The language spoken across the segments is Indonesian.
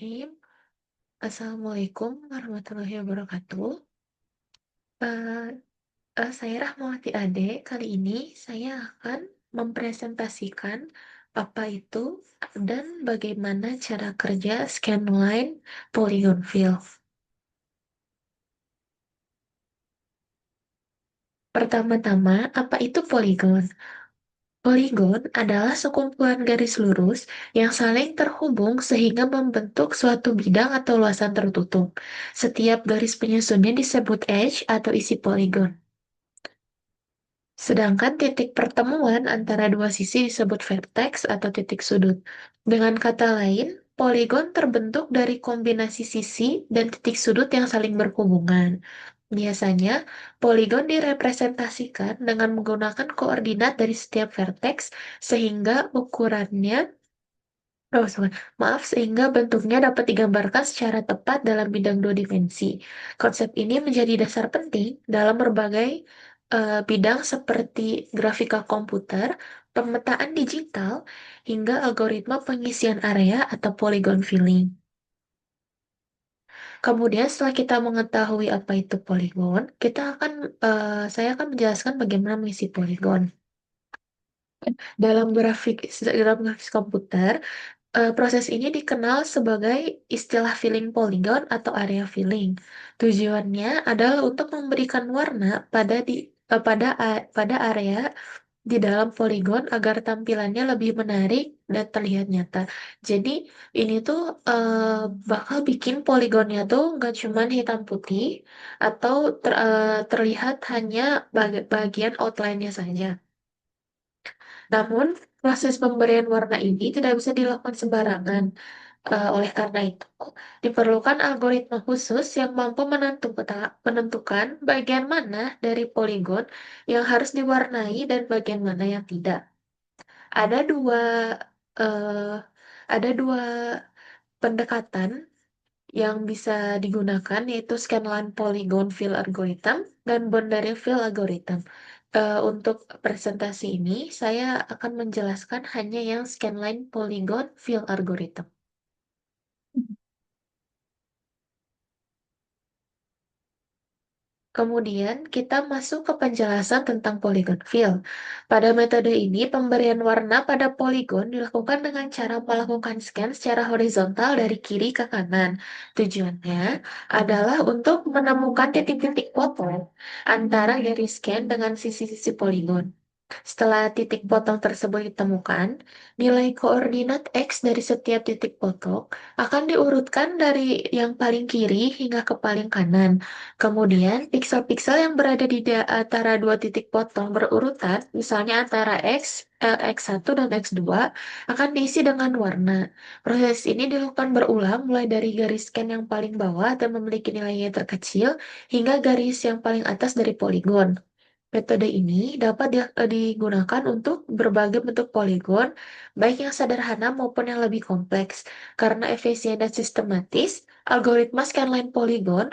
Bismillahirrahmanirrahim. Assalamualaikum warahmatullahi wabarakatuh. Eh, saya Rahmawati Ade. Kali ini saya akan mempresentasikan apa itu dan bagaimana cara kerja scanline polygon fill. Pertama-tama, apa itu polygon? Polygon adalah sekumpulan garis lurus yang saling terhubung sehingga membentuk suatu bidang atau luasan tertutup. Setiap garis penyusunnya disebut edge atau isi polygon. Sedangkan titik pertemuan antara dua sisi disebut vertex atau titik sudut. Dengan kata lain, poligon terbentuk dari kombinasi sisi dan titik sudut yang saling berhubungan. Biasanya, poligon direpresentasikan dengan menggunakan koordinat dari setiap vertex sehingga ukurannya sehingga bentuknya dapat digambarkan secara tepat dalam bidang dua dimensi. Konsep ini menjadi dasar penting dalam berbagai bidang seperti grafika komputer, pemetaan digital, hingga algoritma pengisian area atau polygon filling. Kemudian setelah kita mengetahui apa itu polygon, saya akan menjelaskan bagaimana mengisi polygon. Dalam grafis komputer, proses ini dikenal sebagai istilah filling polygon atau area filling. Tujuannya adalah untuk memberikan warna pada area di dalam polygon agar tampilannya lebih menarik dan terlihat nyata. Jadi ini tuh bakal bikin polygonnya tuh nggak cuman hitam putih atau terlihat hanya bagian outline-nya saja. Namun, proses pemberian warna ini tidak bisa dilakukan sembarangan. Oleh karena itu, diperlukan algoritma khusus yang mampu menentukan bagian mana dari poligon yang harus diwarnai dan bagian mana yang tidak. Ada dua eh, ada dua pendekatan yang bisa digunakan yaitu scanline polygon fill algorithm dan boundary fill algorithm. Untuk presentasi ini, saya akan menjelaskan hanya yang scanline polygon fill algorithm. Kemudian kita masuk ke penjelasan tentang polygon fill. Pada metode ini, pemberian warna pada polygon dilakukan dengan cara melakukan scan secara horizontal dari kiri ke kanan. Tujuannya adalah untuk menemukan titik-titik potong antara garis scan dengan sisi-sisi polygon. Setelah titik potong tersebut ditemukan, nilai koordinat X dari setiap titik potong akan diurutkan dari yang paling kiri hingga ke paling kanan. Kemudian, piksel-piksel yang berada di antara dua titik potong berurutan, misalnya antara X1 dan X2, akan diisi dengan warna. Proses ini dilakukan berulang mulai dari garis scan yang paling bawah dan memiliki nilainya terkecil hingga garis yang paling atas dari poligon. Metode ini dapat digunakan untuk berbagai bentuk poligon, baik yang sederhana maupun yang lebih kompleks. Karena efisien dan sistematis, algoritma scanline polygon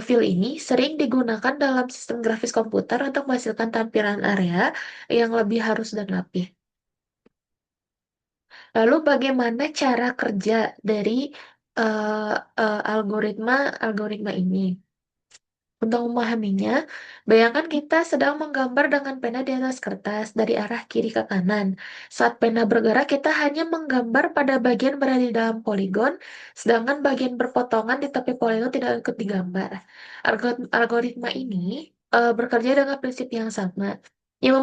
fill ini sering digunakan dalam sistem grafis komputer untuk menghasilkan tampilan area yang lebih halus dan rapih. Lalu bagaimana cara kerja dari eh, algoritma algoritma ini? Untuk memahaminya, bayangkan kita sedang menggambar dengan pena di atas kertas dari arah kiri ke kanan. Saat pena bergerak, kita hanya menggambar pada bagian berada di dalam poligon, sedangkan bagian berpotongan di tepi poligon tidak ikut digambar. Algoritma ini bekerja dengan prinsip yang sama. Ia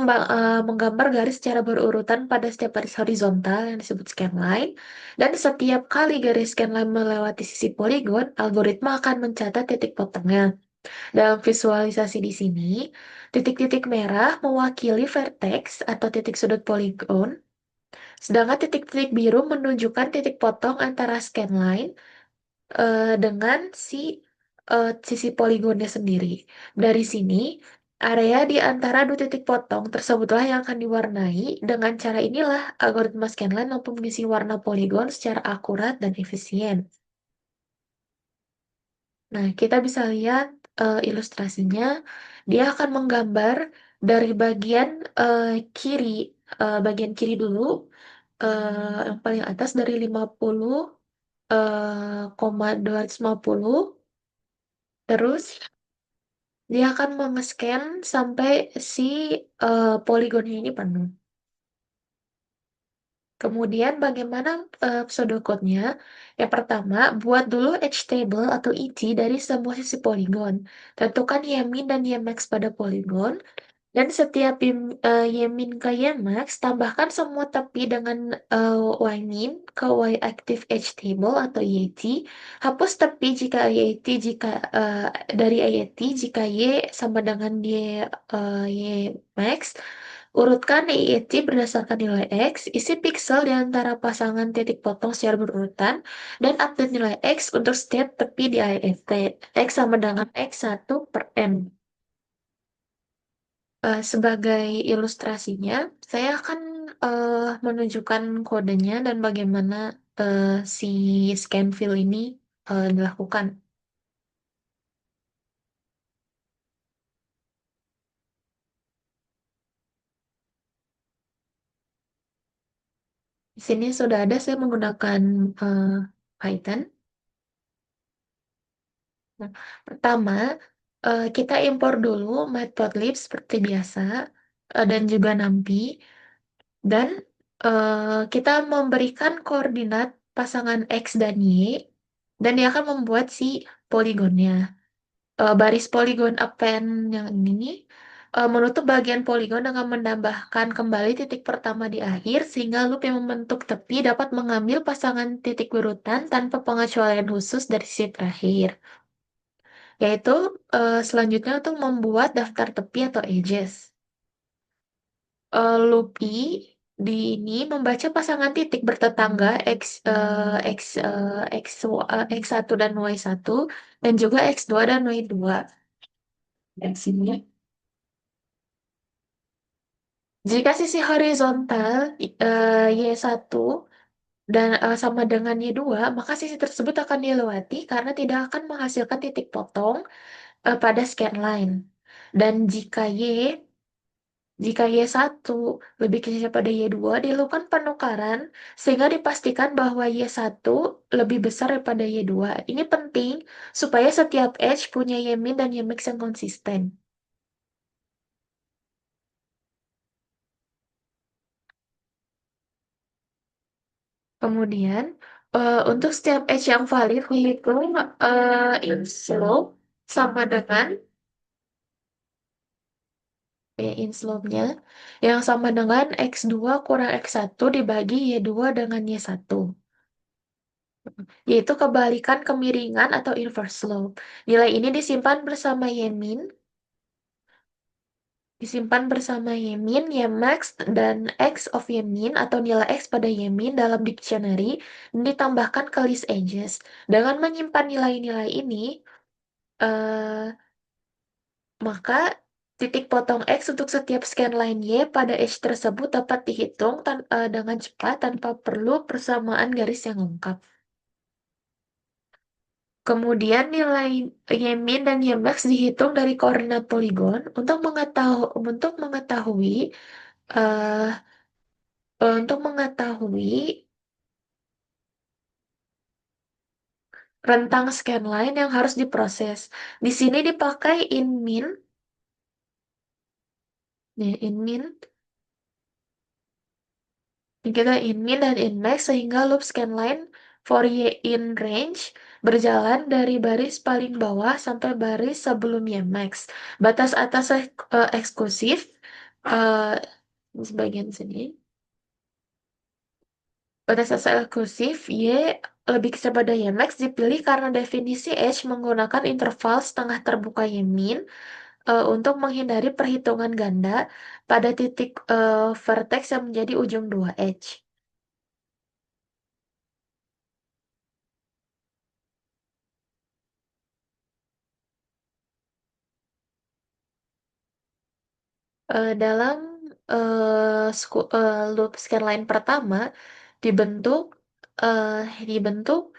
menggambar garis secara berurutan pada setiap garis horizontal yang disebut scanline, dan setiap kali garis scanline melewati sisi poligon, algoritma akan mencatat titik potongnya. Dalam visualisasi di sini, titik-titik merah mewakili vertex atau titik sudut poligon, sedangkan titik-titik biru menunjukkan titik potong antara scanline dengan sisi poligonnya sendiri. Dari sini, area di antara dua titik potong tersebutlah yang akan diwarnai. Dengan cara inilah, algoritma scanline mampu mengisi warna poligon secara akurat dan efisien. Nah, kita bisa lihat ilustrasinya. Dia akan menggambar dari eh, kiri, bagian kiri dulu, yang paling atas dari 50. koma 250. Terus dia akan mengescan sampai si poligonnya ini penuh. Kemudian bagaimana pseudocode-nya? Yang pertama, buat dulu htable atau ET dari semua sisi poligon. Tentukan Yemin dan Yemax pada poligon. Dan setiap Yemin ke Yemax, tambahkan semua tepi dengan Ymin ke Y active htable atau YT. Hapus tepi jika YT dari YT jika Y sama dengan Ymax. Urutkan IET berdasarkan nilai X, isi piksel di antara pasangan titik potong secara berurutan, dan update nilai X untuk setiap tepi di IET. X sama dengan X1/M. Sebagai ilustrasinya, saya akan menunjukkan kodenya dan bagaimana eh, si scan fill ini dilakukan. Di sini sudah ada saya menggunakan eh, Python. Nah, pertama, kita impor dulu matplotlib seperti biasa dan juga NumPy. Dan kita memberikan koordinat pasangan X dan Y. Dan dia akan membuat si poligonnya. Baris poligon append yang ini nih, menutup bagian poligon dengan menambahkan kembali titik pertama di akhir sehingga loop yang membentuk tepi dapat mengambil pasangan titik berurutan tanpa pengecualian khusus dari sisi terakhir. Yaitu selanjutnya untuk membuat daftar tepi atau edges. Loopy di ini membaca pasangan titik bertetangga X1 dan Y1 dan juga X2 dan Y2. Dan sini. Jika sisi horizontal Y1 dan sama dengan Y2, maka sisi tersebut akan dilewati karena tidak akan menghasilkan titik potong pada scanline. Dan jika Y1 lebih kecil pada Y2, dilakukan penukaran sehingga dipastikan bahwa Y1 lebih besar daripada Y2. Ini penting supaya setiap edge punya Ymin dan Ymax yang konsisten. Kemudian, untuk setiap edge yang valid, dihitung in slope sama dengan in slope-nya yang sama dengan X2 kurang X1 dibagi Y2 dengan Y1. Yaitu kebalikan kemiringan atau inverse slope. Nilai ini disimpan bersama Yemin, Yemax, dan X of Yemin atau nilai X pada Yemin dalam dictionary dan ditambahkan ke list edges. Dengan menyimpan nilai-nilai ini, eh, maka titik potong X untuk setiap scanline Y pada edge tersebut dapat dihitung dengan cepat tanpa perlu persamaan garis yang lengkap. Kemudian nilai Ymin dan Ymax dihitung dari koordinat poligon eh, untuk mengetahui rentang scanline yang harus diproses. Di sini dipakai inmin, nih inmin, kita inmin dan inmax sehingga loop scanline for Y in range berjalan dari baris paling bawah sampai baris sebelum Ymax. Batas atas eksklusif eh, di bagian sini. Pada sasa eksklusif, Y lebih kepada Ymax dipilih karena definisi Edge menggunakan interval setengah terbuka Ymin untuk menghindari perhitungan ganda pada titik vertex yang menjadi ujung dua Edge. Dalam loop scanline pertama dibentuk eh, dibentuk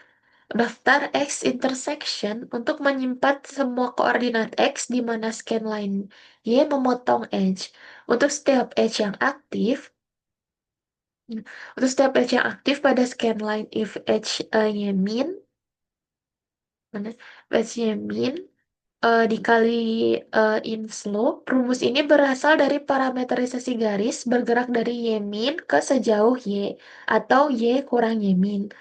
daftar X intersection untuk menyimpan semua koordinat X di mana scanline Y memotong edge. Untuk setiap edge yang aktif, Nah, untuk setiap edge yang aktif pada scanline if edge-nya min, mana? Edge-nya min dikali inflow. Rumus ini berasal dari parameterisasi garis bergerak dari Y min ke sejauh Y atau Y kurang Y min.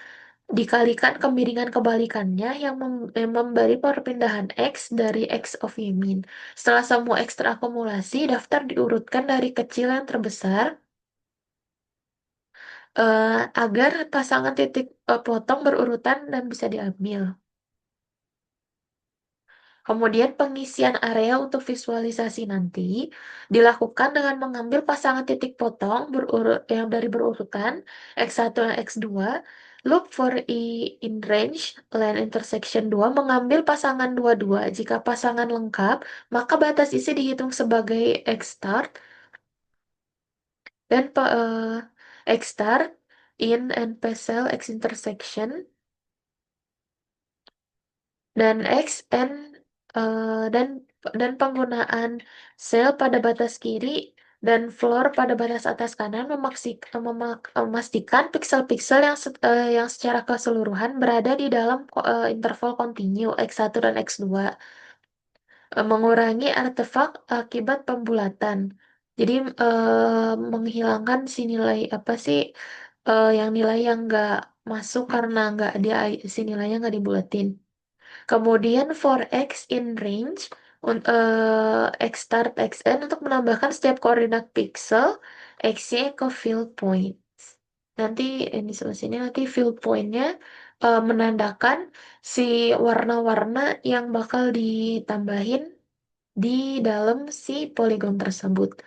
Dikalikan kemiringan kebalikannya yang memberi perpindahan X dari X of Y min. Setelah semua X terakumulasi, daftar diurutkan dari kecil yang terbesar agar pasangan titik potong berurutan dan bisa diambil. Kemudian pengisian area untuk visualisasi nanti dilakukan dengan mengambil pasangan titik potong yang dari berurutan X1 dan X2. Look for in range line intersection 2 mengambil pasangan 22. Jika pasangan lengkap, maka batas isi dihitung sebagai X start dan X start in and P cell X intersection dan eh, dan penggunaan sel pada batas kiri dan floor pada batas atas kanan memastikan piksel-piksel yang secara keseluruhan berada di dalam interval kontinu X1 dan X2. Mengurangi artefak akibat pembulatan. Jadi menghilangkan si nilai apa sih yang nilai yang nggak masuk karena nggak dia si nilainya nggak dibulatin. Kemudian for X in range, X start XN untuk menambahkan setiap koordinat pixel X-nya ke field point. Nanti ini sebelah sini nanti field point-nya menandakan si warna-warna yang bakal ditambahin di dalam si poligon tersebut.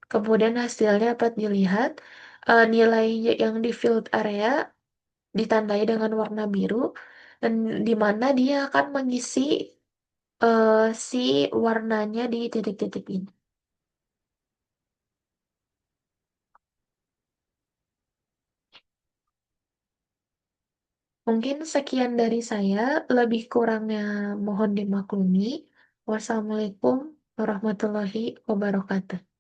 Kemudian hasilnya dapat dilihat nilai yang di field area ditandai dengan warna biru dan di mana dia akan mengisi si warnanya di titik-titik ini. Mungkin sekian dari saya, lebih kurangnya mohon dimaklumi. Wassalamualaikum warahmatullahi wabarakatuh.